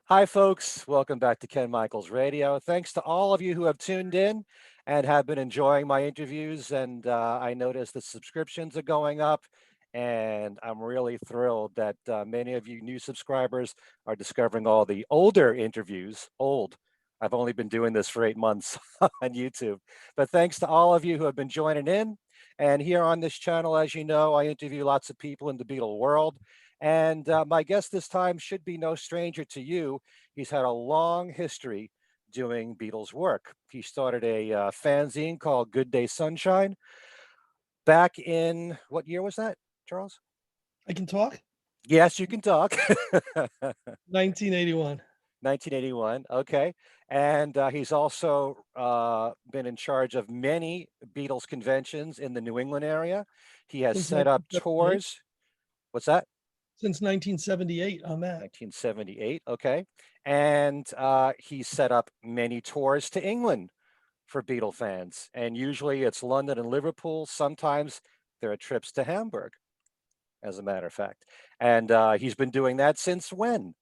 Hi, folks. Welcome back to Ken Michaels Radio. Thanks to all of you who have tuned in and have been enjoying my interviews. And I noticed the subscriptions are going up. And I'm really thrilled that many of you new subscribers are discovering all the older interviews. Old. I've only been doing this for 8 months on YouTube. But thanks to all of you who have been joining in. And here on this channel, as you know, I interview lots of people in the Beatle world. And my guest this time should be no stranger to you. He's had a long history doing Beatles work. He started a fanzine called Good Day Sunshine back in what year was that, Charles? I can talk? Yes, you can talk. 1981. 1981. Okay. And he's also been in charge of many Beatles conventions in the New England area. He has Since set up 1978. tours. What's that? Since 1978 on that. 1978. Okay. And he set up many tours to England for Beatle fans. And usually it's London and Liverpool. Sometimes there are trips to Hamburg, as a matter of fact. And he's been doing that since when,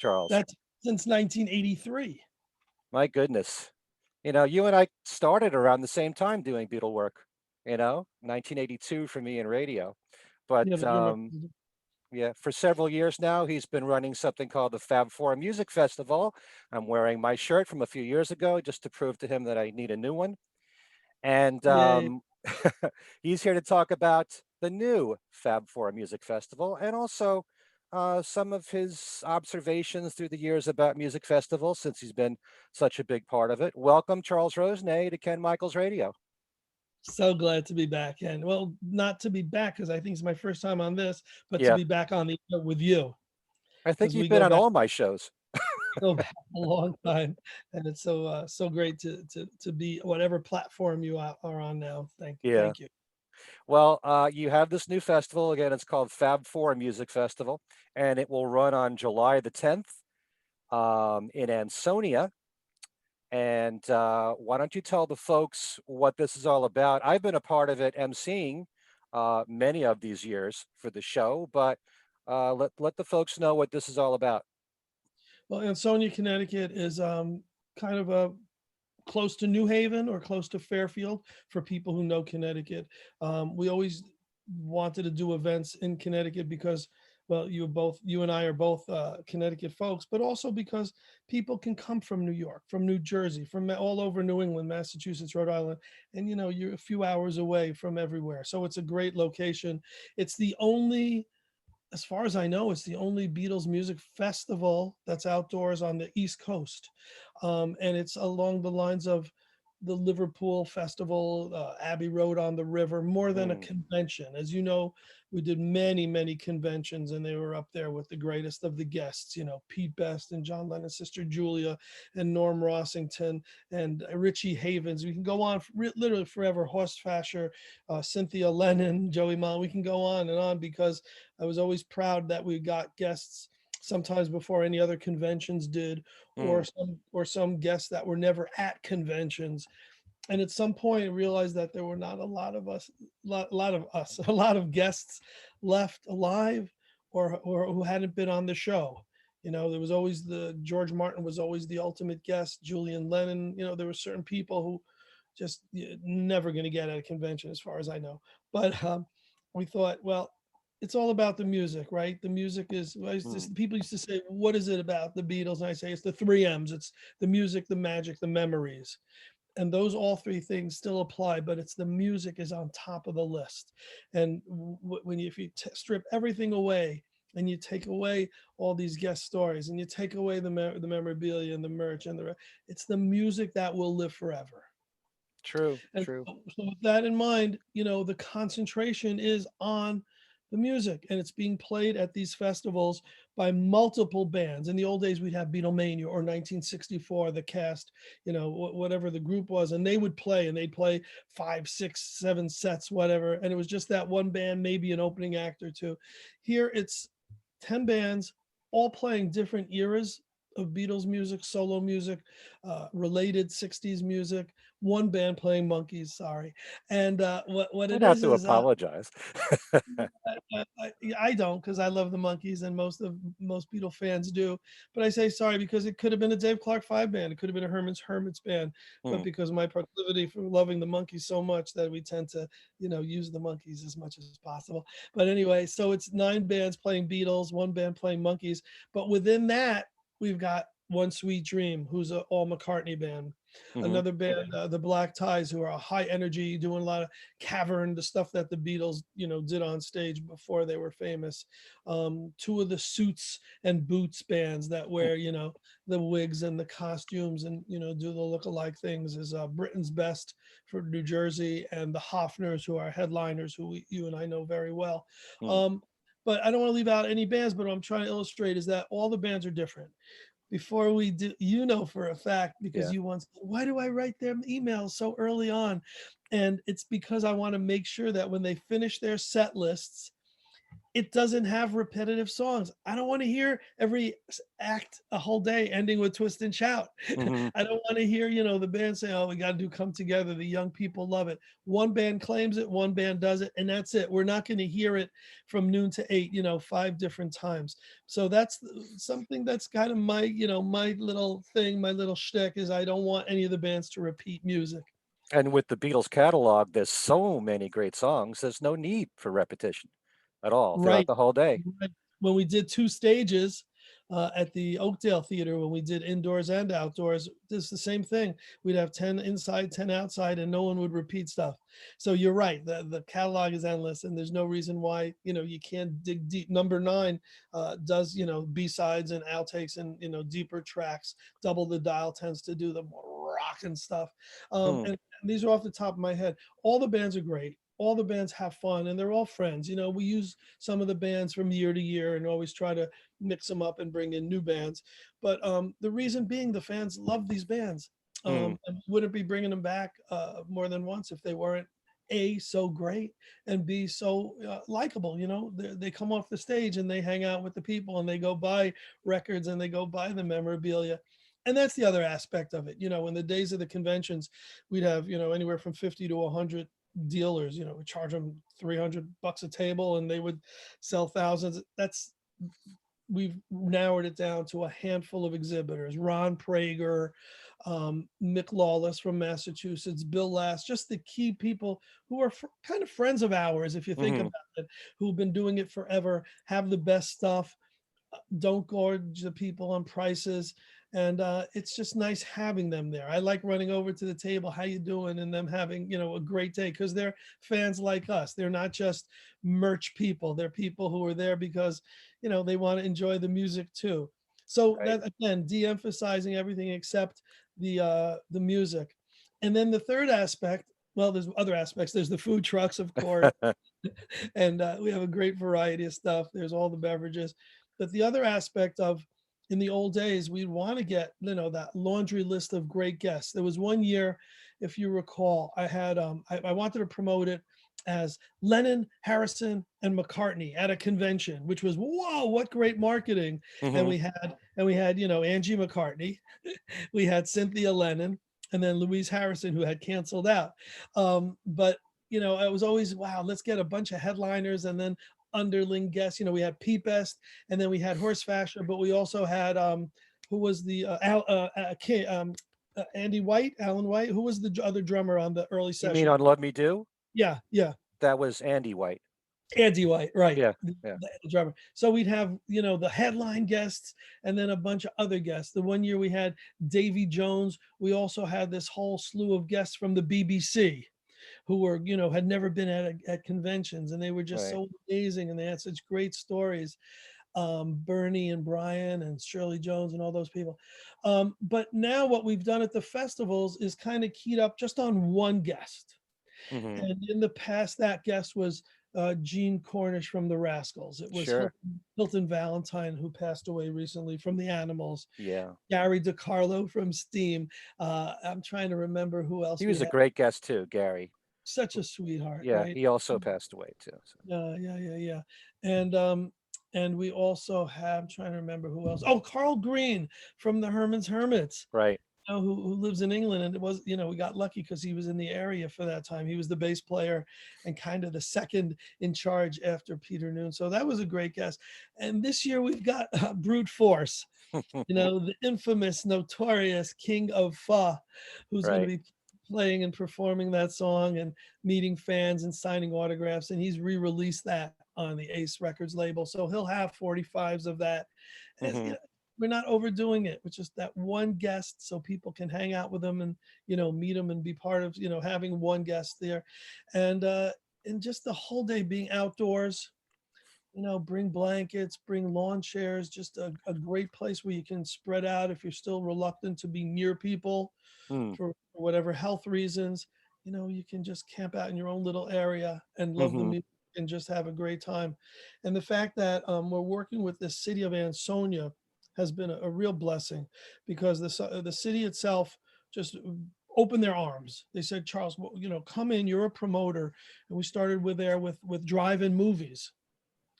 Charles? That's since 1983. My goodness. You know, you and I started around the same time doing Beatle work, 1982 for me in radio. But Yeah, but you're yeah, for several years now, he's been running something called the Fab Four Music Festival. I'm wearing my shirt from a few years ago just to prove to him that I need a new one. And yeah. he's here to talk about the new Fab Four Music Festival and also some of his observations through the years about music festivals since he's been such a big part of it. Welcome, Charles Rosenay, to Ken Michaels Radio. So glad to be back. And well, not to be back because I think it's my first time on this, but to Yeah, be back on the air with you I think because you've been on all my shows. we go back a long time, and it's so great to be whatever platform you are on now. Yeah. Thank you. Well, you have this new festival. Again, it's called Fab Four Music Festival, and it will run on July the 10th in Ansonia. And why don't you tell the folks what this is all about? I've been a part of it emceeing many of these years for the show, but let the folks know what this is all about. Well, Ansonia, Connecticut is kind of a close to New Haven or close to Fairfield for people who know Connecticut. We always wanted to do events in Connecticut because, well, you and I are both Connecticut folks, but also because people can come from New York, from New Jersey, from all over New England, Massachusetts, Rhode Island, and you're a few hours away from everywhere. So it's a great location. It's the only, as far as I know, it's the only Beatles music festival that's outdoors on the East Coast. And it's along the lines of the Liverpool Festival, Abbey Road on the River, more than a Hmm. convention. As you know, we did many, many conventions, and they were up there with the greatest of the guests, Pete Best and John Lennon's sister Julia and Norm Rossington and Richie Havens. We can go on literally forever. Horst Fasher, Cynthia Lennon, Joey Molly. We can go on and on because I was always proud that we got guests sometimes before any other conventions did, Hmm. or some guests that were never at conventions. And at some point, I realized that there were not a lot of us, a lot of guests left alive, or who hadn't been on the show. There was always the George Martin was always the ultimate guest. Julian Lennon. There were certain people who just never going to get at a convention, as far as I know. But we thought, well, it's all about the music, right? The music is, Hmm. people used to say, what is it about the Beatles? And I say, it's the three M's. It's the music, the magic, the memories. And those all three things still apply, but it's the music is on top of the list. And if you strip everything away, and you take away all these guest stories, and you take away the memorabilia and the merch it's the music that will live forever. True, And true. so with that in mind, the concentration is on the music, and it's being played at these festivals by multiple bands. In the old days, we'd have Beatlemania or 1964, the cast, whatever the group was, and they would play, and they'd play 5, 6, 7 sets, whatever. And it was just that one band, maybe an opening act or two. Here it's 10 bands all playing different eras of Beatles music, solo music, related 60s music, one band playing monkeys. Sorry, and what Don't it have to is apologize. I don't, because I love the monkeys, and most Beatle fans do. But I say sorry because it could have been a Dave Clark Five band, it could have been a Hermits band, but Hmm, because my proclivity for loving the monkeys so much that we tend to, use the monkeys as much as possible. But anyway, so it's nine bands playing Beatles, one band playing monkeys, but within that we've got One Sweet Dream, who's a all McCartney band. mhm, Another band, the Black Ties, who are high energy, doing a lot of cavern, the stuff that the Beatles, did on stage before they were famous. Two of the Suits and Boots bands that mm, wear, the wigs and the costumes and, do the look-alike things is Britain's Best for New Jersey, and the Hoffners, who are headliners, who you and I know very well. mm. Um, but I don't want to leave out any bands, but what I'm trying to illustrate is that all the bands are different. Before we do, for a fact, because Yeah. you once, why do I write them emails so early on? And it's because I want to make sure that when they finish their set lists, it doesn't have repetitive songs. I don't want to hear every act a whole day ending with twist and shout. Mhm. I don't want to hear, the band say, "Oh, we got to do Come Together." The young people love it. One band claims it, one band does it, and that's it. We're not going to hear it from noon to 8, five different times. So that's something that's kind of my, my little thing, my little shtick is I don't want any of the bands to repeat music. And with the Beatles catalog, there's so many great songs. There's no need for repetition at all throughout Right. the whole day. Right. When we did 2 stages, at the Oakdale Theater, when we did indoors and outdoors, it's the same thing. We'd have 10 inside, 10 outside, and no one would repeat stuff. So you're right, the catalog is endless, and there's no reason why, you can't dig deep. Number 9, does, B-sides and outtakes and, deeper tracks. Double the Dial tends to do the more rockin' stuff. Hmm. And these are off the top of my head. All the bands are great. All the bands have fun, and they're all friends. We use some of the bands from year to year and always try to mix them up and bring in new bands. But the reason being, the fans love these bands, Hmm. and wouldn't be bringing them back more than once if they weren't A, so great, and B, so likable. They come off the stage and they hang out with the people and they go buy records and they go buy the memorabilia. And that's the other aspect of it. In the days of the conventions, we'd have, anywhere from 50 to 100 dealers, we charge them $300 a table and they would sell thousands. We've narrowed it down to a handful of exhibitors: Ron Prager, Mick Lawless from Massachusetts, Bill Last, just the key people who are kind of friends of ours, if you think Hmm. about it, who've been doing it forever, have the best stuff, don't gorge the people on prices, and it's just nice having them there. I like running over to the table, how you doing, and them having, a great day, because they're fans like us. They're not just merch people, they're people who are there because, they want to enjoy the music too. So Right. that, again, de-emphasizing everything except the music. And then the third aspect, well, there's other aspects. There's the food trucks, of course, and we have a great variety of stuff. There's all the beverages, but the other aspect of, in the old days, we'd want to get, that laundry list of great guests. There was one year, if you recall, I had I wanted to promote it as Lennon, Harrison, and McCartney at a convention, which was, whoa, what great marketing. And Hmm. we had Angie McCartney, we had Cynthia Lennon, and then Louise Harrison, who had canceled out. But I was always, wow, let's get a bunch of headliners and then underling guests. We had Pete Best, and then we had Horst Fasher, but we also had who was the Andy White, Alan White, who was the other drummer on the early You mean session? on Love Me Do? Yeah, yeah, That was Andy White. Andy White, right. Yeah. The, Yeah. the drummer. So we'd have, the headline guests and then a bunch of other guests. The one year we had Davy Jones. We also had this whole slew of guests from the BBC who were, had never been at conventions, and they were just Right. so amazing and they had such great stories. Bernie and Brian and Shirley Jones and all those people. But now what we've done at the festivals is kind of keyed up just on one guest. Hmm. And in the past, that guest was Gene Cornish from the Rascals. It was Sure. Hilton Valentine, who passed away recently, from the Animals. Yeah. Gary DiCarlo from Steam. I'm trying to remember who else He we was a had. great guest too, Gary. Such a sweetheart, Yeah. right? He also passed away too. So. Yeah, yeah, yeah, yeah. And we also have, I'm trying to remember who else. Oh, Carl Green from the Herman's Hermits. Right. know, who lives in England, and it was, we got lucky because he was in the area for that time. He was the bass player and kind of the second in charge after Peter Noon. So that was a great guest. And this year we've got Brute Force, the infamous, notorious King of Fa, who's going to Right. be playing and performing that song and meeting fans and signing autographs. And he's re-released that on the Ace Records label. So he'll have 45s of that. And, Hmm. we're not overdoing it with just that one guest so people can hang out with them and, meet them and be part of, having one guest there. And just the whole day being outdoors, bring blankets, bring lawn chairs, just a great place where you can spread out if you're still reluctant to be near people Mm. for whatever health reasons. You can just camp out in your own little area and love the Hmm. music and just have a great time. And the fact that we're working with the city of Ansonia has been a real blessing, because the city itself just opened their arms. They said, Charles, well, come in, you're a promoter. And we started with drive-in movies,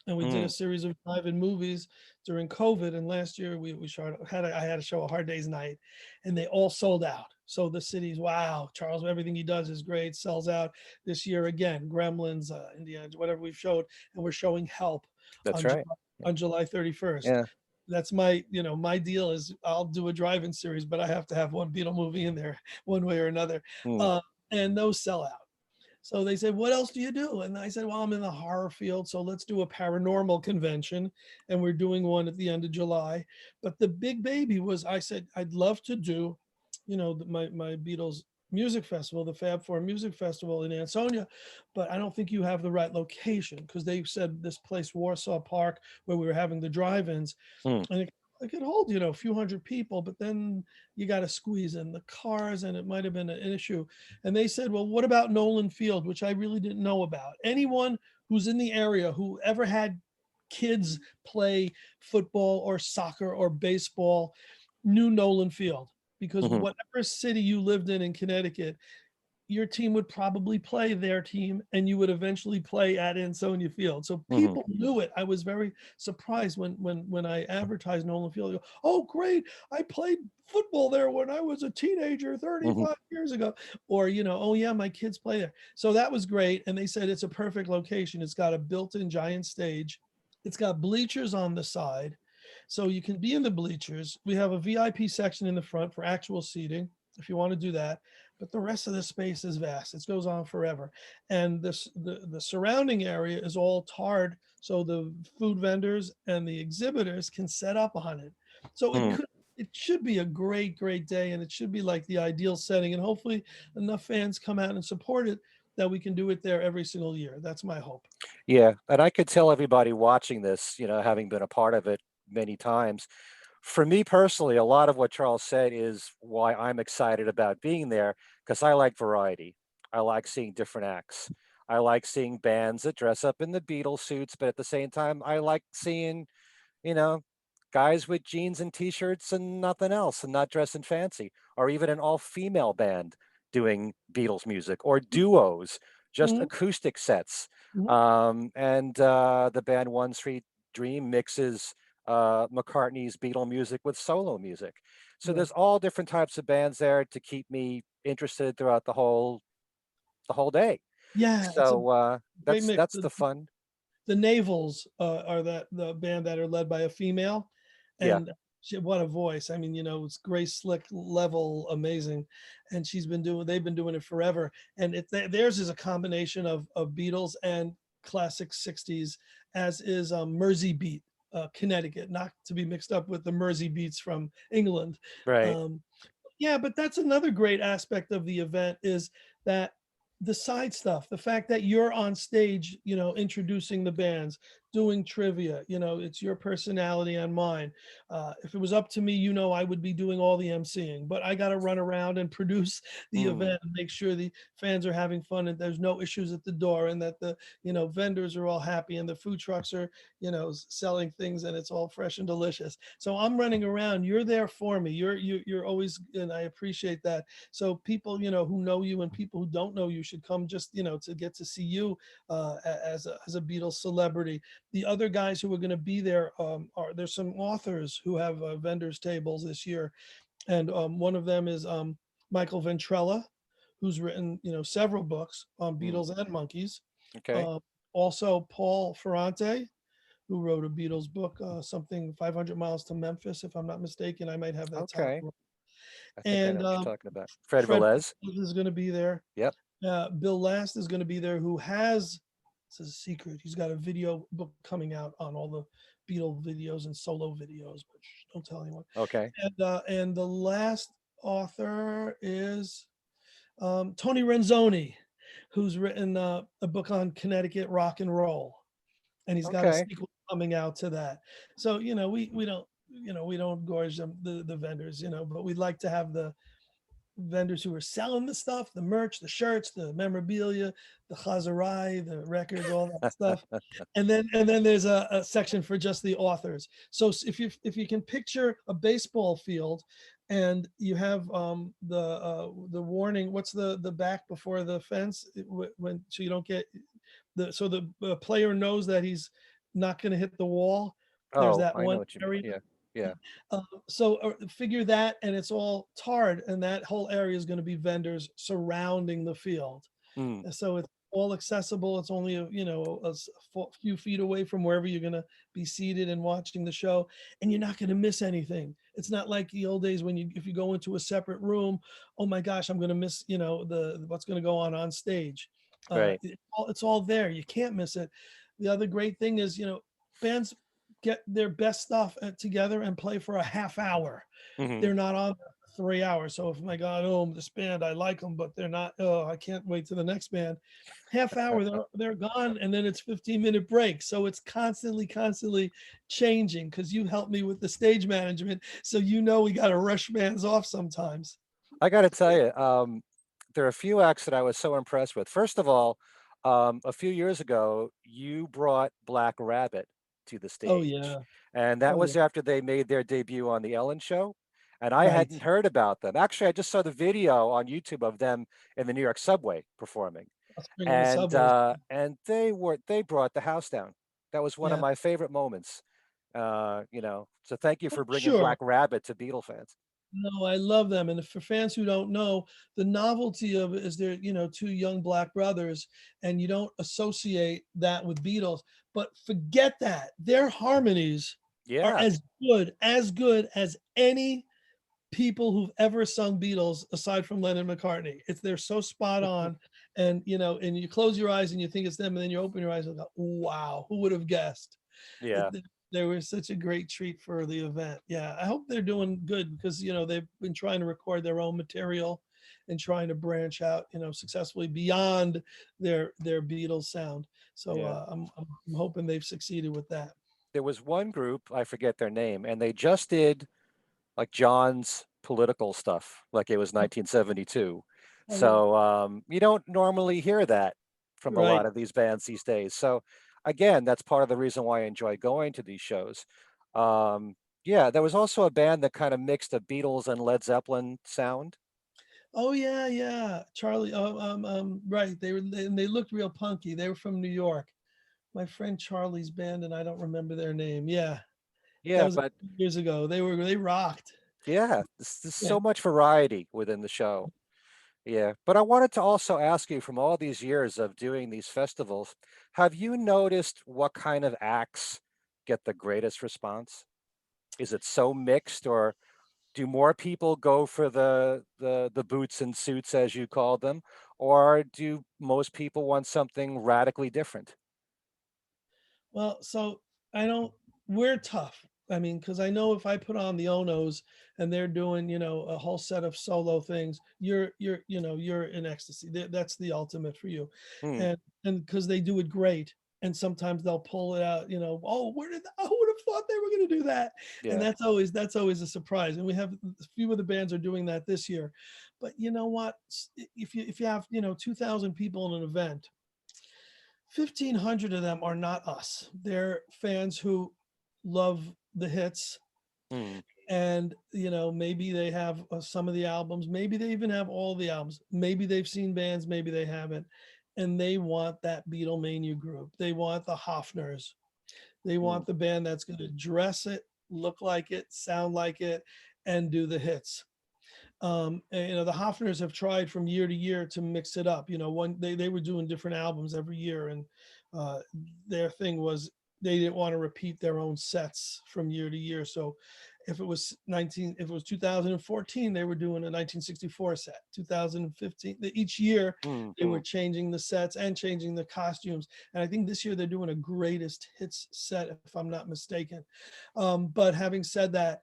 and we did a Mm. series of drive-in movies during COVID. And last year we I had to show a Hard Day's Night, and they all sold out. So the city's, wow, Charles, everything he does is great, sells out. This year again, Gremlins, Indiana, whatever we've showed, and we're showing Help That's on right. July 31st. Yeah. That's my deal is I'll do a drive-in series, but I have to have one Beatle movie in there one way or another. Mm. Uh, and those sell out. So they said, "What else do you do?" And I said, "Well, I'm in the horror field, so let's do a paranormal convention." And we're doing one at the end of July. But the big baby was, I said, I'd love to do, my Beatles music festival, the Fab Four Music Festival in Ansonia, but I don't think you have the right location, because they said this place, Warsaw Park, where we were having the drive-ins, Mm. and it could hold, a few hundred people, but then you got to squeeze in the cars, and it might have been an issue. And they said, well, what about Nolan Field, which I really didn't know about. Anyone who's in the area who ever had kids play football or soccer or baseball knew Nolan Field, because Hmm. whatever city you lived in Connecticut, your team would probably play their team, and you would eventually play at Ansonia Field. So Hmm. people knew it. I was very surprised when I advertised Nolan Field. They go, oh, great. I played football there when I was a teenager Hmm. 35 years ago. Or, oh yeah, my kids play there. So that was great. And they said it's a perfect location. It's got a built-in giant stage. It's got bleachers on the side. So you can be in the bleachers. We have a VIP section in the front for actual seating if you want to do that, but the rest of the space is vast. It goes on forever. And the surrounding area is all tarred, so the food vendors and the exhibitors can set up on it. So Mm. it should be a great day, and it should be like the ideal setting, and hopefully enough fans come out and support it that we can do it there every single year. That's my hope. Yeah. And I could tell everybody watching this, having been a part of it many times, for me personally, a lot of what Charles said is why I'm excited about being there, because I like variety. I like seeing different acts. I like seeing bands that dress up in the Beatles suits, but at the same time, I like seeing, you know, guys with jeans and t-shirts and nothing else and not dressing fancy, or even an all-female band doing Beatles music, or duos, just Mhm, acoustic sets. mhm. And the band One Street Dream mixes McCartney's Beatle music with solo music. So Right. there's all different types of bands there to keep me interested throughout the whole day. Yeah, it's a So great mix. that's the fun. The Navels are the band that are led by a female, Yeah. and what a voice! I mean, it's Grace Slick level amazing, and they've been doing it forever. And theirs is a combination of Beatles and classic '60s, as is Mersey Beat, Connecticut, not to be mixed up with the Mersey Beats from England. Right. Um, yeah, but that's another great aspect of the event, is that the side stuff, the fact that you're on stage, introducing the bands, doing trivia, it's your personality and mine. If it was up to me, I would be doing all the emceeing, but I got to run around and produce the Mm. event and make sure the fans are having fun and there's no issues at the door, and that the, vendors are all happy and the food trucks are, selling things and it's all fresh and delicious. So I'm running around. You're there for me. You're always, and I appreciate that. So people, who know you and people who don't know you should come, just, to get to see you as a Beatles celebrity. The other guys who are going to be there, there's some authors who have vendors tables this year. And one of them is Michael Ventrella, who's written several books on Mm, Beatles and monkeys. okay. Uh, Also, Paul Ferrante, who wrote a Beatles book, something 500 Miles to Memphis, if I'm not mistaken. I might have that title Okay. wrong. I think I know And what you're talking about. Fred Fred Velez. is going to be there. Yep. Bill Last is going to be there, who has, this is a secret, he's got a video book coming out on all the Beatle videos and solo videos, but don't tell anyone. Okay. And the last author is Tony Renzoni, who's written a book on Connecticut rock and roll, and he's got a Okay. sequel coming out to that. So we don't we don't gorge them, the vendors, but we'd like to have the vendors who are selling the stuff, the merch, the shirts, the memorabilia, the chazarai, the records, all that stuff. And then there's a section for just the authors. So if you can picture a baseball field, and you have the warning, what's the back before the fence, when so you don't get so the player knows that he's not going to hit the wall. There's Oh, that I know one what you mean. area. Yeah. Yeah. So figure that, and it's all tarred, and that whole area is going to be vendors surrounding the field. Mm, And so it's all accessible. It's only few feet away from wherever you're going to be seated and watching the show, and you're not going to miss anything. It's not like the old days when if you go into a separate room, oh my gosh, I'm going to miss the what's going to go on stage. right. It's all there. You can't miss it. The other great thing is bands get their best stuff together and play for a half hour. Hmm. They're not on there for 3 hours. So if I got home, this band, I like them, but they're not, oh, I can't wait to the next band. Half hour, they're gone, and then it's 15-minute break. So it's constantly changing, because you help me with the stage management. So we got to rush bands off sometimes. I got to tell you, there are a few acts that I was so impressed with. First of all, a few years ago, you brought Black Rabbit to the Oh stage, yeah. and that Oh yeah. was after they made their debut on the Ellen Show. And I Right. hadn't heard about them. Actually, I just saw the video on YouTube of them in the New York subway performing, Spring on the and subways. they brought the house down. That was one of Yeah. my favorite moments. So thank you Oh, for bringing sure. Black Rabbit to Beatle fans. No, I love them. And for fans who don't know, the novelty of it is they're, two young black brothers, and you don't associate that with Beatles. But forget that. Their harmonies are Yeah, as good as any people who've ever sung Beatles aside from Lennon and McCartney. They're so spot on. And and you close your eyes and you think it's them, and then you open your eyes and go, wow, who would have guessed? It, yeah. they were such a great treat for the event. Yeah, I hope they're doing good, because they've been trying to record their own material and trying to branch out, successfully beyond their Beatles sound. So Yeah. I'm hoping they've succeeded with that. There was one group, I forget their name, and they just did like John's political stuff, like it was Oh, 1972. oh, yeah, So you don't normally hear that from a right. lot of these bands these days. So again, that's part of the reason why I enjoy going to these shows. Yeah, there was also a band that kind of mixed a Beatles and Led Zeppelin sound. Oh yeah, yeah. Charlie. Right. And they looked real punky. They were from New York. My friend Charlie's band, and I don't remember their name. Yeah, that Yeah, was a but few years ago. They rocked. yeah, there's Yeah. so much variety within the show. Yeah, but I wanted to also ask you from all these years of doing these festivals, have you noticed what kind of acts get the greatest response? Is it so mixed, or do more people go for the boots and suits as you call them, or do most people want something radically different? Well, so I don't. We're tough. I mean, because I know if I put on the Onos and they're doing, a whole set of solo things, you're in ecstasy. That's the ultimate for you, Hmm, and because they do it great. And sometimes they'll pull it out. Oh, who would have thought they were going to do that? And yeah. that's always a surprise. And we have a few of the bands are doing that this year. But you know what? If you have 2,000 people in an event, 1,500 of them are not us. They're fans who love the hits, Hmm, and maybe they have some of the albums, maybe they even have all the albums, maybe they've seen bands, maybe they haven't, and they want that Beatlemania group. They want the Hofners. They hmm. want the band that's going to dress it, look like it, sound like it, and do the hits. And, the Hoffners have tried from year to year to mix it up. One they were doing different albums every year, and uh, their thing was they didn't want to repeat their own sets from year to year. So if it was 2014, they were doing a 1964 set. 2015, each year they were Mhm. changing the sets and changing the costumes. And I think this year they're doing a greatest hits set, if I'm not mistaken. But having said that,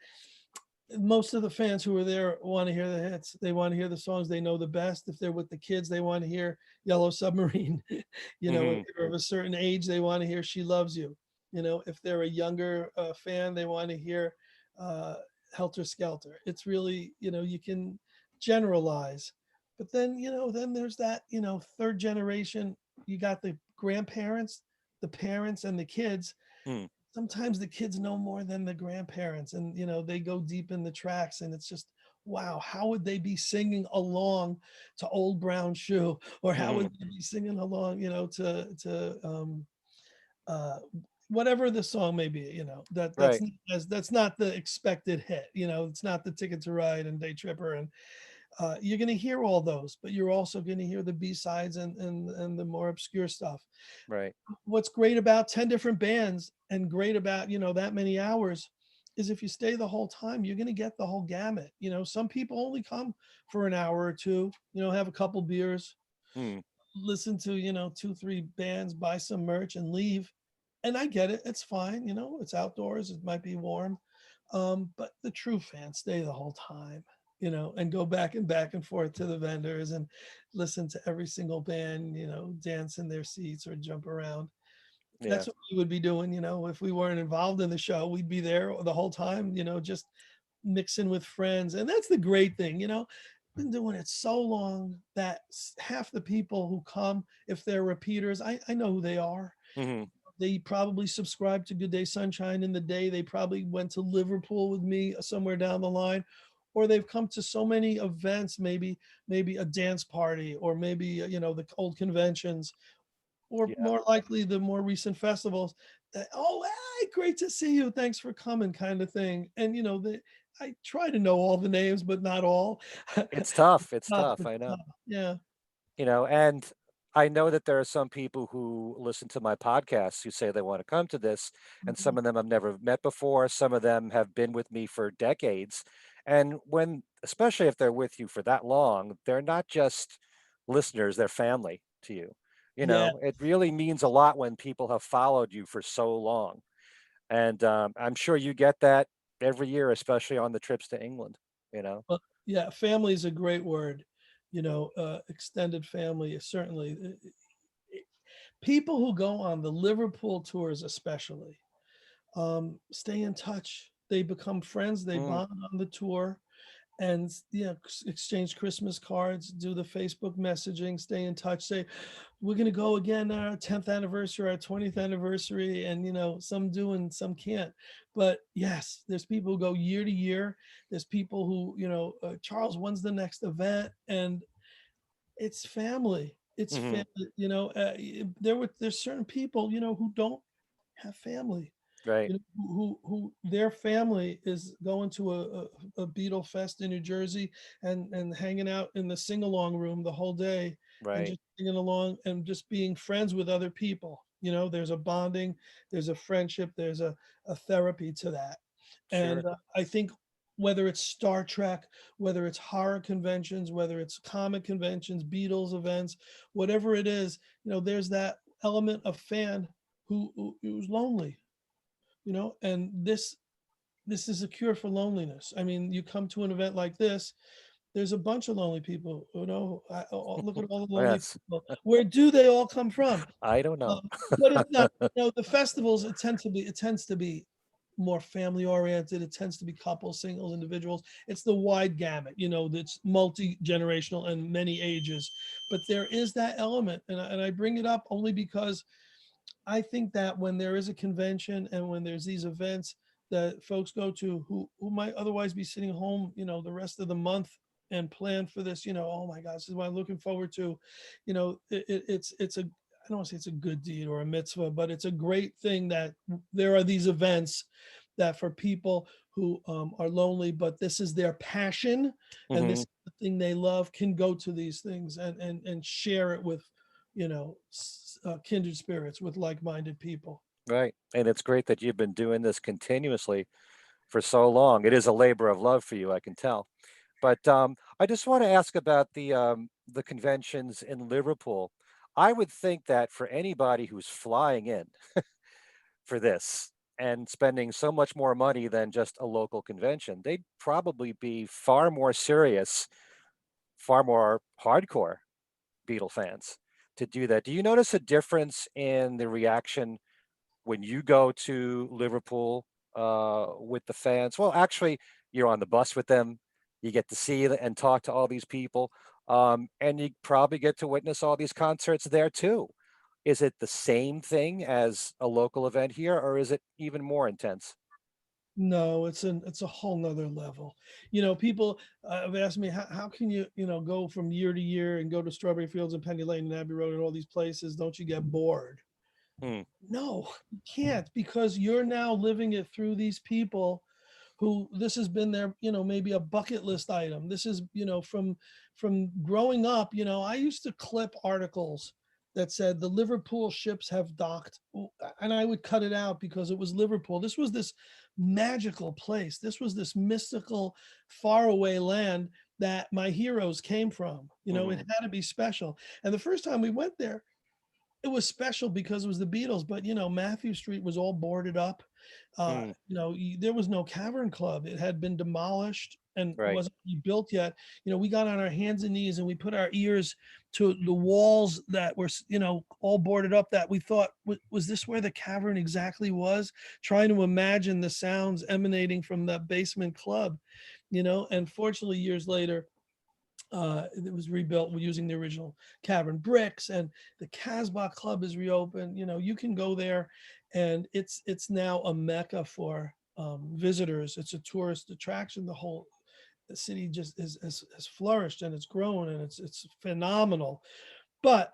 most of the fans who are there want to hear the hits. They want to hear the songs they know the best. If they're with the kids, they want to hear Yellow Submarine. If Mhm. they're of a certain age, they want to hear She Loves You. If they're a younger fan, they want to hear uh, Helter Skelter. It's really, you can generalize. But then there's that, third generation. You got the grandparents, the parents, and the kids. Mm. Sometimes the kids know more than the grandparents, and they go deep in the tracks, and it's just, wow, how would they be singing along to Old Brown Shoe, or how would Mhm. they be singing along, to uh whatever the song may be, Right. that's not the expected hit, it's not the Ticket to Ride and Day Tripper, and you're going to hear all those, but you're also going to hear the B-sides and the more obscure stuff. Right. What's great about 10 different bands and great about, that many hours is if you stay the whole time, you're going to get the whole gamut. Some people only come for an hour or two, have a couple beers, Mm. listen to, two, three bands, buy some merch and leave. And I get it. It's fine. It's outdoors. It might be warm. But the true fans stay the whole time, and go back and forth to the vendors and listen to every single band, dance in their seats or jump around. Yeah. That's what we would be doing, if we weren't involved in the show. We'd be there the whole time, just mixing with friends. And that's the great thing, been doing it so long that half the people who come, if they're repeaters, I know who they are. Mhm. They probably subscribed to Good Day Sunshine in the day. They probably went to Liverpool with me somewhere down the line, or they've come to so many events, maybe a dance party, or maybe the old conventions, or Yeah. more likely the more recent festivals. That, oh, hey, great to see you. Thanks for coming, kind of thing. And I try to know all the names, but not all. It's tough. It's Tough, tough. it's I know. tough. Yeah. And I know that there are some people who listen to my podcasts who say they want to come to this, and Mhm. some of them I've never met before. Some of them have been with me for decades. And when, especially if they're with you for that long, they're not just listeners, they're family to you. Yeah. It really means a lot when people have followed you for so long. And I'm sure you get that every year, especially on the trips to England, you know? Well, yeah, family is a great word. Extended family is certainly people who go on the Liverpool tours, especially, stay in touch. They become friends. They Mm. bond on the tour, and yeah, exchange Christmas cards, do the Facebook messaging, stay in touch. Say, we're gonna go again, our 10th anniversary, our 20th anniversary, and some do and some can't. But yes, there's people who go year to year. There's people who, Charles, when's the next event? And it's family. It's Hmm. family. There's certain people, who don't have family. Right, Who their family is going to a Beatle fest in New Jersey and hanging out in the sing along room the whole day and right. just singing along and just being friends with other people. There's a bonding, there's a friendship, there's a therapy to that. And Sure. I think whether it's Star Trek, whether it's horror conventions, whether it's comic conventions, Beatles events, whatever it is, there's that element of fan who's lonely, and this is a cure for loneliness. I mean, you come to an event like this, there's a bunch of lonely people, look at all the lonely Yes. people. Where do they all come from? I don't know. But it's not, the festivals, it tends to be more family oriented. It tends to be couples, singles, individuals. It's the wide gamut, that's multi-generational and many ages. But there is that element, and I bring it up only because I think that when there is a convention and when there's these events that folks go to who might otherwise be sitting home, the rest of the month and plan for this, oh my gosh, this is what I'm looking forward to. It's a, I don't want to say it's a good deed or a mitzvah, but it's a great thing that there are these events that for people who are lonely, but this is their passion and this Hmm. is the thing they love, can go to these things and share it with, kindred spirits, with like-minded people. Right. And it's great that you've been doing this continuously for so long. It is a labor of love for you, I can tell. But I just want to ask about the conventions in Liverpool. I would think that for anybody who's flying in for this and spending so much more money than just a local convention, they'd probably be far more serious, far more hardcore Beatle fans to do that. Do you notice a difference in the reaction when you go to Liverpool with the fans? Well, actually, you're on the bus with them. You get to see and talk to all these people, and you probably get to witness all these concerts there too. Is it the same thing as a local event here, or is it even more intense? No, it's a whole nother level. People have asked me, how can you, go from year to year and go to Strawberry Fields and Penny Lane and Abbey Road and all these places? Don't you get bored? Hmm. No, you can't, because you're now living it through these people who this has been their, maybe a bucket list item. This is, from growing up, I used to clip articles that said the Liverpool ships have docked, and I would cut it out because it was Liverpool. This was this magical place. This was this mystical, faraway land that my heroes came from. It Hmm. had to be special. And the first time we went there, it was special because it was the Beatles, but Matthew Street was all boarded up. Hmm. There was no Cavern Club. It had been demolished and Right. wasn't rebuilt yet. We got on our hands and knees and we put our ears to the walls that were, all boarded up, that we thought, was this where the cavern exactly was? Trying to imagine the sounds emanating from that basement club, and fortunately years later, it was rebuilt using the original cavern bricks, and the Casbah Club is reopened. You can go there, and it's now a mecca for visitors. It's a tourist attraction. The city just has flourished and it's grown, and it's phenomenal. But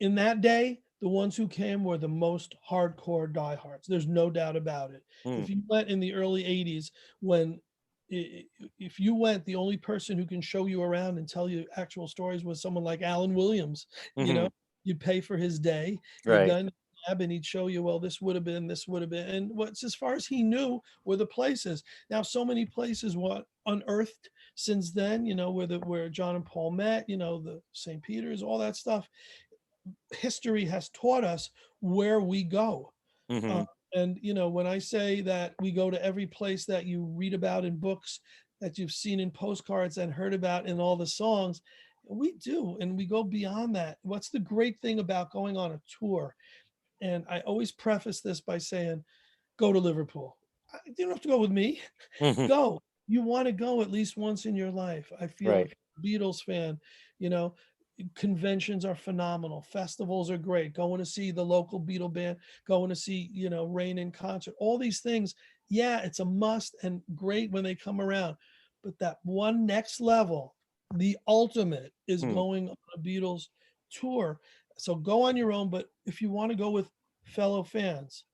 in that day, the ones who came were the most hardcore diehards. There's no doubt about it. Hmm. If you went in the early 80s, when if you went, the only person who can show you around and tell you actual stories was someone like Alan Williams. You Hmm. know, you'd pay for his day. You'd Right. go in the lab and he'd show you, well, this would have been, and what's as far as he knew were the places. Now, so many places what unearthed since then. Where John and Paul met. The St. Peter's, all that stuff. History has taught us where we go. Uh, Hmm. and when I say that we go to every place that you read about in books, that you've seen in postcards and heard about in all the songs, we do, and we go beyond that. What's the great thing about going on a tour? And I always preface this by saying, go to Liverpool. You don't have to go with me. Hmm. Go. You want to go at least once in your life. I feel Right. if you're a Beatles fan, you know, conventions are phenomenal. Festivals are great. Going to see the local Beatle band, going to see, Rain in concert, all these things. Yeah, it's a must and great when they come around. But that one next level, the ultimate, is Hmm. going on a Beatles tour. So go on your own, but if you want to go with fellow fans,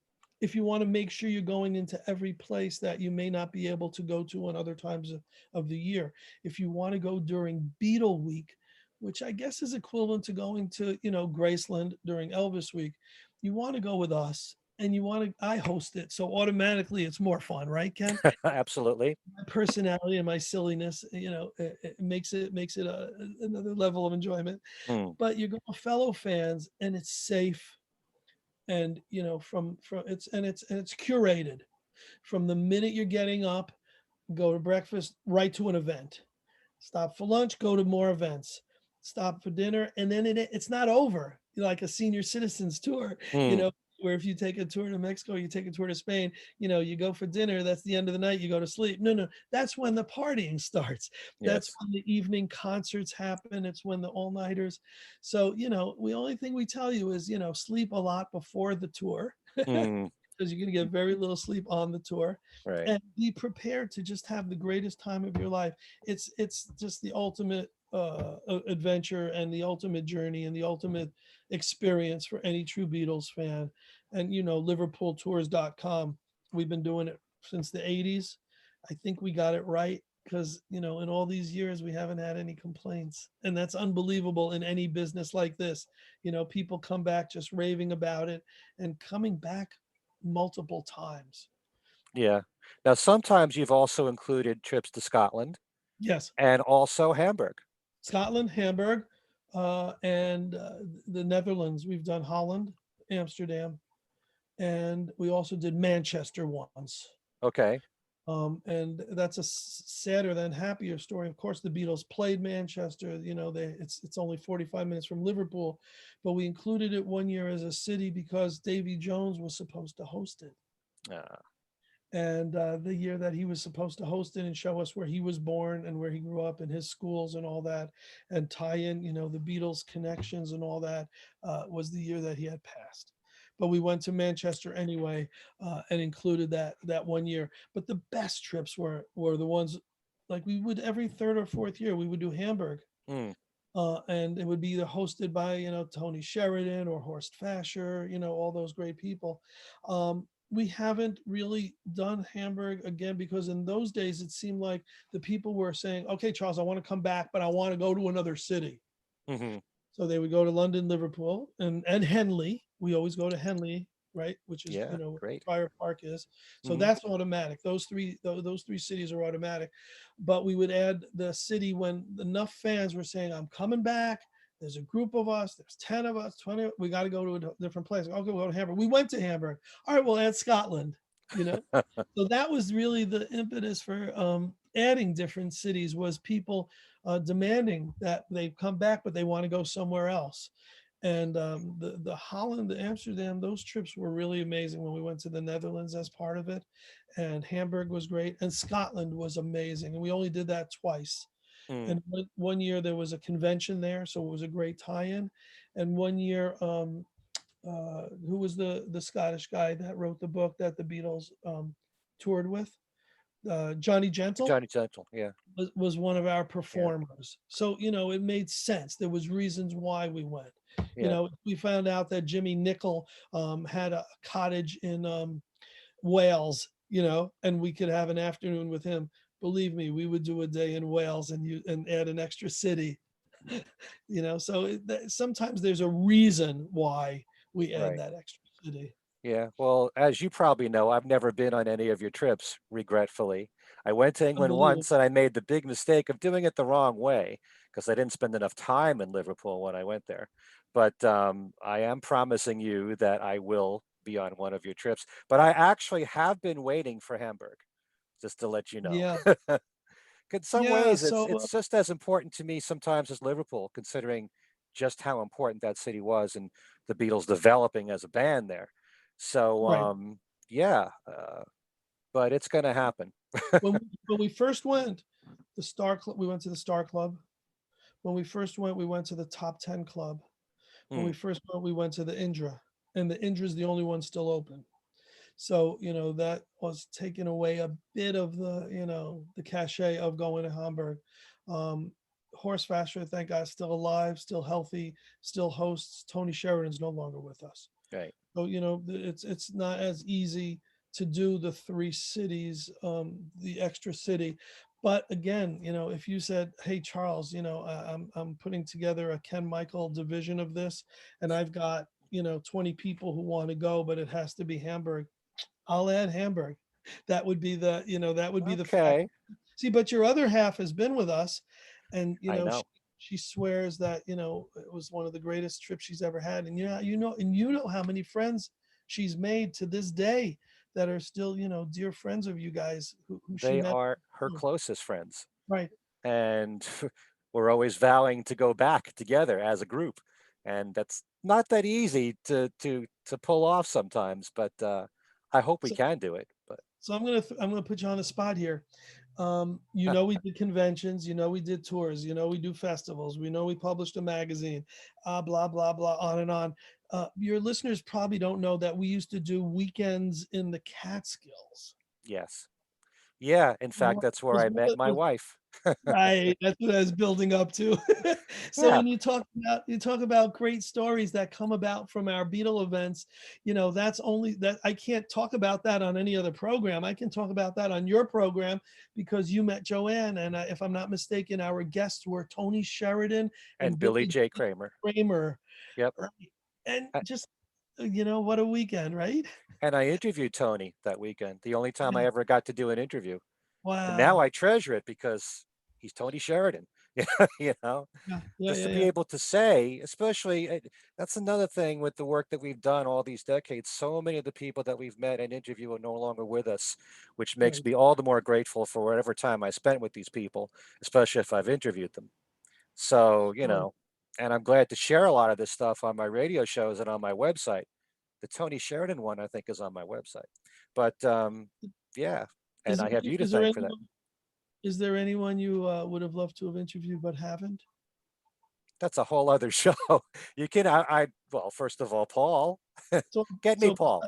if you want to make sure you're going into every place that you may not be able to go to in other times of the year, if you want to go during Beatle week, which I guess is equivalent to going to, Graceland during Elvis week, you want to go with us, and I host it. So automatically it's more fun, right, Ken? Absolutely. My personality and my silliness, it makes it another level of enjoyment. Hmm. But you go with fellow fans, and it's safe, and from it's curated from the minute you're getting up. Go to breakfast, right to an event. Stop for lunch, go to more events. Stop for dinner, and then it's not over. Like a senior citizens tour, Hmm. where if you take a tour to Mexico, you take a tour to Spain, you go for dinner, that's the end of the night, you go to sleep. No, no, that's when the partying starts. That's Yes. when the evening concerts happen. It's when the all-nighters. So, the only thing we tell you is, sleep a lot before the tour, Hmm. because you're going to get very little sleep on the tour, Right. and be prepared to just have the greatest time of your life. It's just the ultimate adventure, and the ultimate journey, and the ultimate experience for any true Beatles fan. And Liverpooltours.com We've been doing it since the 80s. I think we got it right because, in all these years, we haven't had any complaints. And that's unbelievable in any business like this. People come back just raving about it and coming back multiple times. Yeah. Now, sometimes you've also included trips to Scotland Yes. and also Hamburg. Scotland, Hamburg, and the Netherlands. We've done Holland, Amsterdam, and we also did Manchester once. Okay. And that's a sadder than happier story. Of course, the Beatles played Manchester. It's only 45 minutes from Liverpool, but we included it one year as a city because Davy Jones was supposed to host it. Uh, And the year that he was supposed to host it and show us where he was born and where he grew up and his schools and all that, and tie in, the Beatles connections and all that, was the year that he had passed. But we went to Manchester anyway, and included that one year. But the best trips were the ones like we would every third or fourth year we would do Hamburg. mm, And it would be either hosted by Tony Sheridan or Horst Fasher, all those great people. We haven't really done Hamburg again because in those days it seemed like the people were saying, "Okay, Charles, I want to come back, but I want to go to another city." hmm. So they would go to London, Liverpool, and Henley. We always go to Henley, right? Which is Yeah. where Great. Prior Park is. So Hmm. that's automatic. Those three cities are automatic. But we would add the city when enough fans were saying, "I'm coming back. There's a group of us. There's 10 of us, 20. We got to go to a different place." Okay, we'll go to Hamburg. We went to Hamburg. All right, we'll add Scotland. You know. So that was really the impetus for adding different cities. Was people demanding that they come back, but they want to go somewhere else. And the Holland, the Amsterdam, those trips were really amazing when we went to the Netherlands as part of it. And Hamburg was great. And Scotland was amazing. And we only did that twice. Mm. And one year there was a convention there, so it was a great tie-in. And one year, who was the Scottish guy that wrote the book that the Beatles toured with? Johnny Gentle Johnny Gentle. Yeah. was one of our Yeah. performers. So, it made sense. There was reasons why we went. Yeah. We found out that Jimmy Nicol had a cottage in Wales, and we could have an afternoon with him. Believe me, we would do a day in Wales and add an extra city. So sometimes there's a reason why we add Right. that extra city. Yeah. Well, as you probably know, I've never been on any of your trips, regretfully. I went to England Unbelievable. once and I made the big mistake of doing it the wrong way because I didn't spend enough time in Liverpool when I went there. But I am promising you that I will be on one of your trips. But I actually have been waiting for Hamburg, just to let you know. Yeah. In some Yeah. ways, So, it's just as important to me sometimes as Liverpool, considering just how important that city was and the Beatles developing as a band there. So right. yeah, but it's going to happen. When we first went, the Star Club, we went to the Star Club. When we first went, we went to the Top 10 Club. When Hmm. we first went, we went to the Indra, and the Indra is the only one still open. So, that was taking away a bit of the cachet of going to Hamburg. Um, Horst Fasher, thank God, still alive, still healthy, still hosts. Tony Sheridan's no longer with us. Right. So, it's not as easy to do the three cities, the extra city. But again, if you said, "Hey, Charles, I'm putting together a Ken Michael division of this, and I've got 20 people who want to go, but it has to be Hamburg," I'll add Hamburg. That would be the fact. Okay. See, but your other half has been with us, and I she, know. she swears that it was one of the greatest trips she's ever had, and how many friends she's made to this day that are still dear friends of you guys who she They met. are her closest friends. Right. And we're always vowing to go back together as a group. And that's not that easy to pull off sometimes, but I hope we So can do it. But so I'm gonna put you on the spot here. We did conventions, we did tours, we do festivals, we know we published a magazine, blah blah blah, on and on. Your listeners probably don't know that we used to do weekends in the Catskills. yes. Yeah, in fact, What that's where was I one met of- my wife. Right, that's what I was building up to. So Yeah, when you talk about great stories that come about from our Beatle events, that's only that I can't talk about that on any other program. I can talk about that on your program because you met Joanne, and if I'm not mistaken, our guests were Tony Sheridan and and Billy Billy J. Kramer. Kramer, Yep. right? And A- just what a weekend, right? And I interviewed Tony that weekend, the only time I Yeah. ever got to do an interview. And now Wow. I treasure it because he's Tony Sheridan. you know, Yeah, yeah, just yeah, to be yeah. able to say, especially that's another thing with the work that we've done all these decades. So many of the people that we've met and interviewed are no longer with us, which makes Right. me all the more grateful for whatever time I spent with these people, especially if I've interviewed them. So, Sure. and I'm glad to share a lot of this stuff on my radio shows and on my website. The Tony Sheridan one, I think, is on my website. But yeah, and Is I there have you to is there thank for that. anyone is there anyone you would have loved to have interviewed but haven't? That's a whole other show. You can, well, first of all, Paul, So get me so Paul.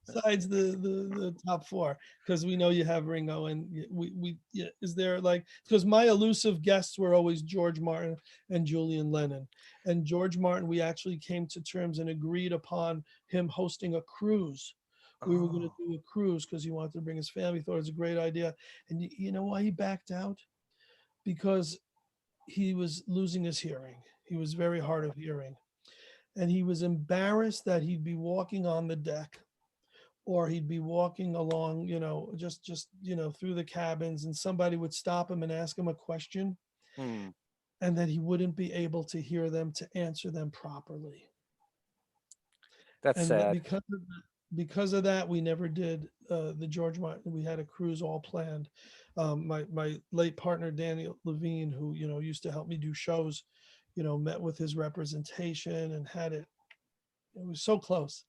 besides the top four, because we know you have Ringo and we yeah, is there like because my elusive guests were always George Martin and Julian Lennon. And George Martin, we actually came to terms and agreed upon him hosting a cruise. We were going to Oh, do a cruise because he wanted to bring his family, thought it was a great idea. And you know why he backed out? Because he was losing his hearing. He was very hard of hearing. And he was embarrassed that he'd be walking on the deck or he'd be walking along, just through the cabins and somebody would stop him and ask him a question hmm, and that he wouldn't be able to hear them to answer them properly. that's And that sad. because of that, we never did the George Martin. We had a cruise all planned. My late partner Daniel Levine, who used to help me do shows, met with his representation and had it. It was so close.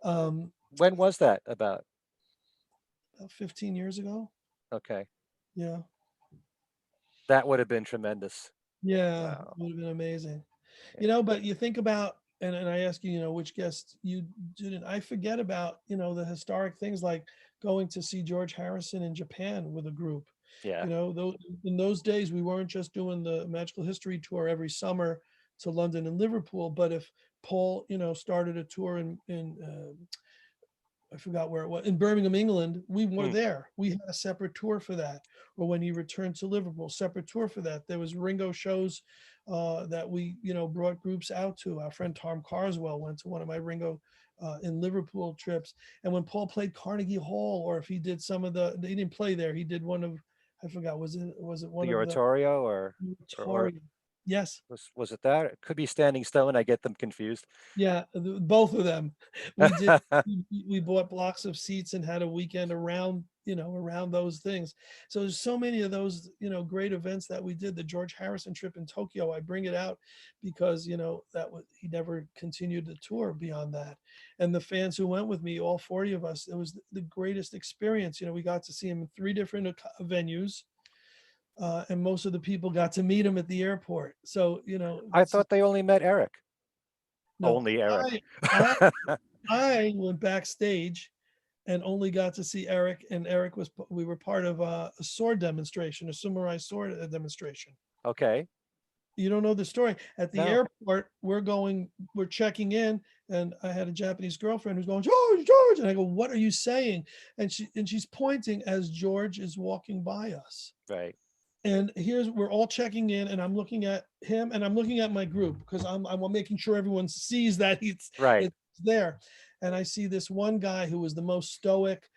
Um, When was that about? about 15 years ago. Okay, Yeah, that would have been tremendous. yeah, it Wow. would have been amazing. Yeah. But you think about, and I ask you, which guests you didn't. I forget about, the historic things like going to see George Harrison in Japan with a group. Yeah. Those in those days we weren't just doing the Magical History tour every summer to London and Liverpool, but if Paul, started a tour in I forgot where it was, in Birmingham, England, we were Hmm. there. We had a separate tour for that. Or when he returned to Liverpool, separate tour for that. There was Ringo shows that we, brought groups out to. Our friend Tom Carswell went to one of my Ringo in Liverpool trips. And when Paul played Carnegie Hall, or if he did some of he didn't play there. He did one of, I forgot, was it one The of the oratorio or Tory? Yes. was it that? It could be Standing Stone. I get them confused. Yeah, both of them. We did. We bought blocks of seats and had a weekend around, around those things. So there's so many of those, great events that we did. The George Harrison trip in Tokyo, I bring it out because, that was he never continued the tour beyond that. And the fans who went with me, all 40 of us, it was the greatest experience. We got to see him in 3 different venues. And most of the people got to meet him at the airport. So, I this is thought they only met Eric. no, Only Eric. I I went backstage and only got to see Eric, and we were part of a sword demonstration, a samurai sword demonstration. Okay. You don't know the story. At the No. airport, we're checking in, and I had a Japanese girlfriend who's going, George, George. And I go, what are you saying? And she's pointing as George is walking by us. Right. And we're all checking in, and I'm looking at him and I'm looking at my group because I'm making sure everyone sees that Right. it's there. And I see this one guy who was the most stoic,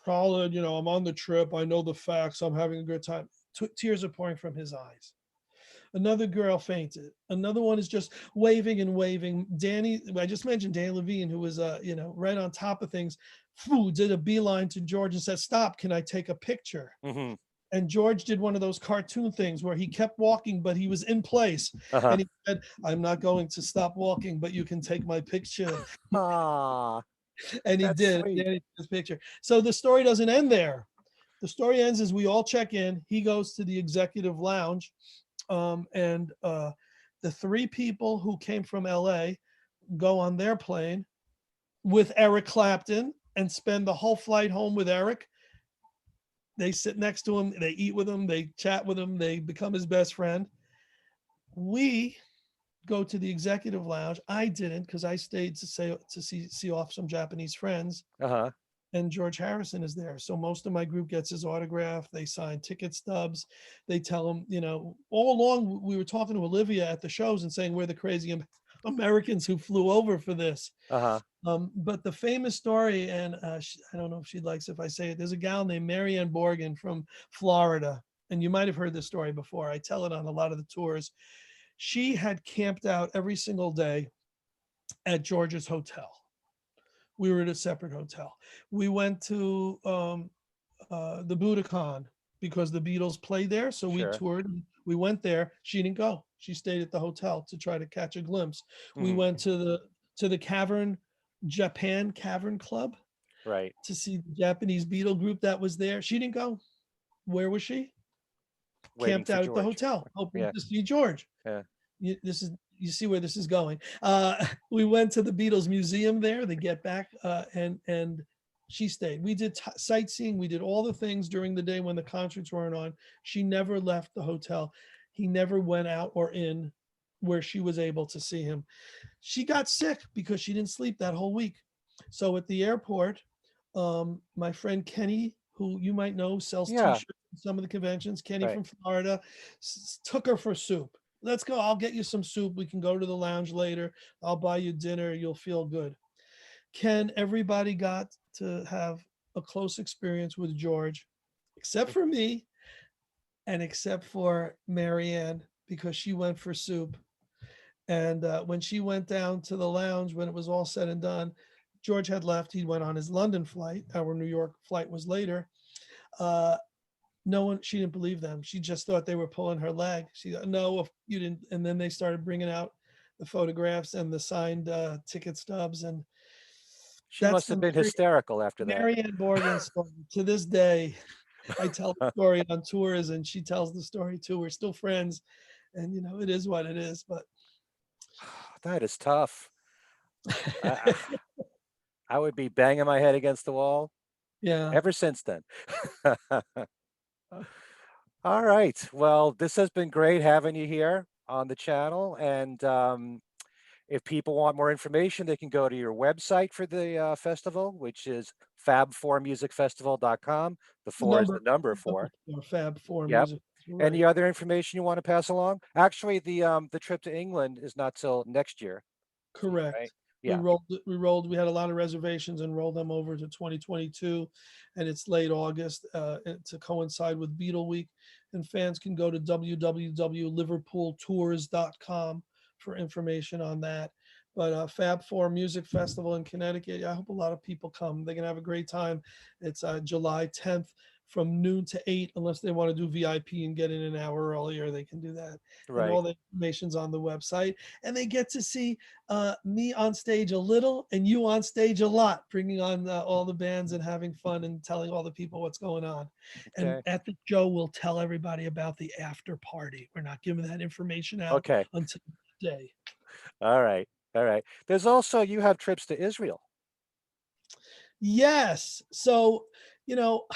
solid, I'm on the trip, I know the facts, I'm having a good time. Tears are pouring from his eyes. Another girl fainted. Another one is just waving and waving. Danny, I just mentioned Danny Levine, who was right on top of things, did a beeline to George and said, "Stop, can I take a picture?" Hmm. And George did one of those cartoon things where he kept walking, but he was in place. Uh-huh. And he said, "I'm not going to stop walking, but you can take my picture." Ah, And he that's did. sweet. Yeah, he took his picture. So the story doesn't end there. The story ends as we all check in. He goes to the executive lounge, and the 3 people who came from LA go on their plane with Eric Clapton and spend the whole flight home with Eric. They sit next to him, they eat with him, they chat with him, they become his best friend. We go to the executive lounge. I didn't because I stayed to see off some Japanese friends, Uh-huh. and George Harrison is there. So most of my group gets his autograph. They sign ticket stubs. They tell him, all along we were talking to Olivia at the shows and saying we're the crazy Americans who flew over for this. Uh-huh. But the famous story, and I don't know if she likes if I say it, there's a gal named Marianne Borgen from Florida, and you might have heard this story before. I tell it on a lot of the tours. She had camped out every single day at George's hotel. We were at a separate hotel. We went to the Budokan because the Beatles played there. So we Sure. toured. We went there. She didn't go. She stayed at the hotel to try to catch a glimpse. We Mhm. went to the Japan Cavern Club Right. to see the Japanese Beatle group that was there. She didn't go. Where was she? Waiting Camped for out at the George. hotel, hoping Yeah. to see George. Yeah. You see where this is going. We went to the Beatles museum there. They get back, and she stayed. We did sightseeing. We did all the things during the day when the concerts weren't on. She never left the hotel. He never went out or in where she was able to see him. She got sick because she didn't sleep that whole week. So at the airport, my friend Kenny, who you might know sells Yeah. T-shirts at some of the conventions, Kenny Right. from Florida, took her for soup. Let's go. I'll get you some soup. We can go to the lounge later. I'll buy you dinner. You'll feel good. Ken, everybody got to have a close experience with George, except for me and except for Marianne, because she went for soup. And when she went down to the lounge, when it was all said and done, George had left. He went on his London flight. Our New York flight was later. Uh, no one, she didn't believe them. She just thought they were pulling her leg. She thought, no, if you didn't. And then they started bringing out the photographs and the signed ticket stubs. And She that's must have the been hysterical after that. Marianne Borgen story. To this day, I tell the story on tours and she tells the story too. We're still friends. And, it is what it is. But That is tough. I, I would be banging my head against the wall yeah, ever since then. All right. Well, this has been great having you here on the channel. And if people want more information, they can go to your website for the festival, which is fab4musicfestival.com. The the four is the number, number four. Fab Four Yep. Music. Right. Any other information you want to pass along? Actually, the trip to England is not till next year, right? Correct. Yeah. We had a lot of reservations and rolled them over to 2022, and it's late August to coincide with Beatle Week. And fans can go to www.liverpooltours.com for information on that. But Fab Four Music Festival in Connecticut, I hope a lot of people come. They're gonna have a great time. It's July 10th from noon to 8, unless they want to do VIP and get in an hour earlier, they can do that. And Right. all the information's on the website. And they get to see me on stage a little and you on stage a lot, bringing on all the bands and having fun and telling all the people what's going on. And Okay. at the show, we'll tell everybody about the after party. We're not giving that information out Okay. until the day. All right. All right. There's also, you have trips to Israel. Yes. So, you know,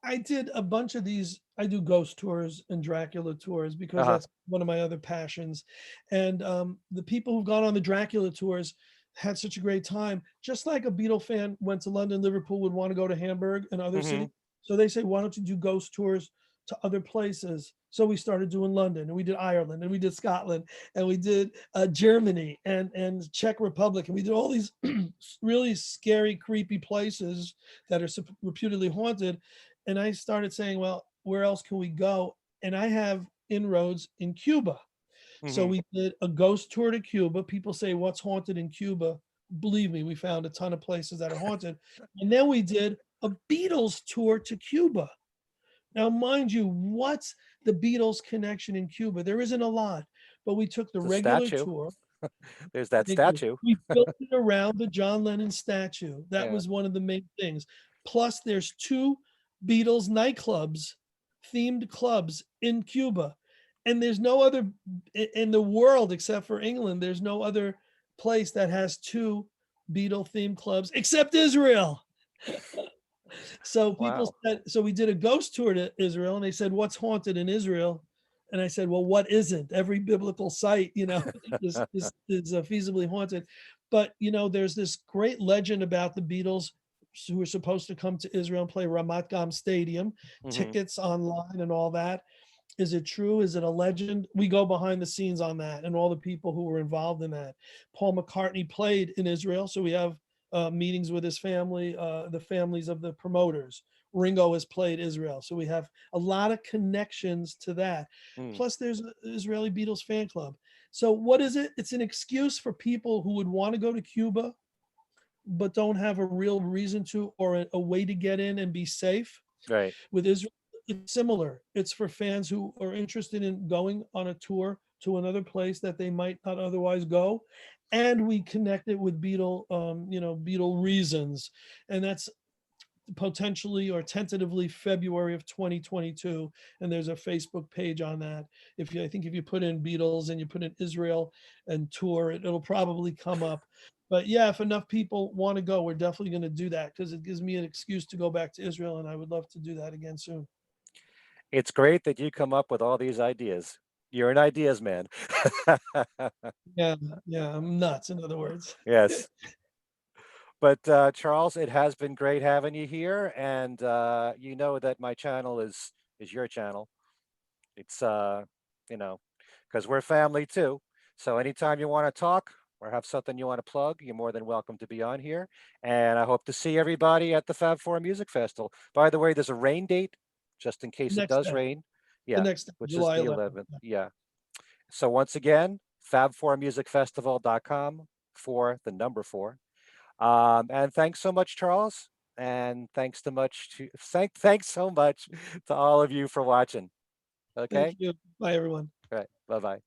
I did a bunch of these. I do ghost tours and Dracula tours because Uh-huh. that's one of my other passions. And the people who've gone on the Dracula tours had such a great time. Just like a Beatle fan went to London, Liverpool, would want to go to Hamburg and other Hmm. cities. So they say, why don't you do ghost tours to other places? So we started doing London, and we did Ireland, and we did Scotland, and we did Germany and Czech Republic, and we did all these really scary, creepy places that are reputedly haunted. And I started saying, well, where else can we go? And I have inroads in Cuba. So Hmm. we did a ghost tour to Cuba. People say, what's haunted in Cuba? Believe me, we found a ton of places that are haunted. And then we did a Beatles tour to Cuba. Now, mind you, what's the Beatles connection in Cuba? There isn't a lot, but we took the The regular statue. tour. There's that Thank you. statue. We built it around the John Lennon statue. That Yeah. was one of the main things. Plus, there's two Beatles nightclubs, themed clubs in Cuba. And there's no other in the world except for England. There's no other place that has two Beatle themed clubs except Israel. So people Wow. said, so we did a ghost tour to Israel, and they said, "What's haunted in Israel?" And I said, "Well, what isn't? Every biblical site, is feasibly haunted." But there's this great legend about the Beatles who were supposed to come to Israel and play Ramat Gan Stadium, Hmm. tickets online and all that. Is it true? Is it a legend? We go behind the scenes on that and all the people who were involved in that. Paul McCartney played in Israel, so we have meetings with his family, the families of the promoters. Ringo has played Israel, so we have a lot of connections to that. Mm, Plus, there's an Israeli Beatles fan club. So, what is it? It's an excuse for people who would want to go to Cuba but don't have a real reason to, or a way to get in and be safe. right. With Israel, it's similar. It's for fans who are interested in going on a tour to another place that they might not otherwise go. And we connect it with Beatle reasons. And that's potentially or tentatively February of 2022. And there's a Facebook page on that. I think if you put in Beatles and you put in Israel and tour, it'll probably come up. But yeah, if enough people want to go, we're definitely going to do that because it gives me an excuse to go back to Israel, and I would love to do that again soon. It's great that you come up with all these ideas. You're an ideas man. Yeah, yeah, I'm nuts, in other words. Yes. But Charles, it has been great having you here, and you know that my channel is your channel. It's you know, because we're family too. So anytime you want to talk or have something you want to plug, you're more than welcome to be on here. And I hope to see everybody at the Fab Four Music Festival. By the way, there's a rain date, just in case it Next does day, rain. the Yeah, next day, which is July the 11th. 11th. Yeah. So once again, fab4musicfestival.com for the number four. And thanks so much, Charles. And thanks so much to all of you for watching. Thank Okay. you. Bye, everyone. All right. Bye bye.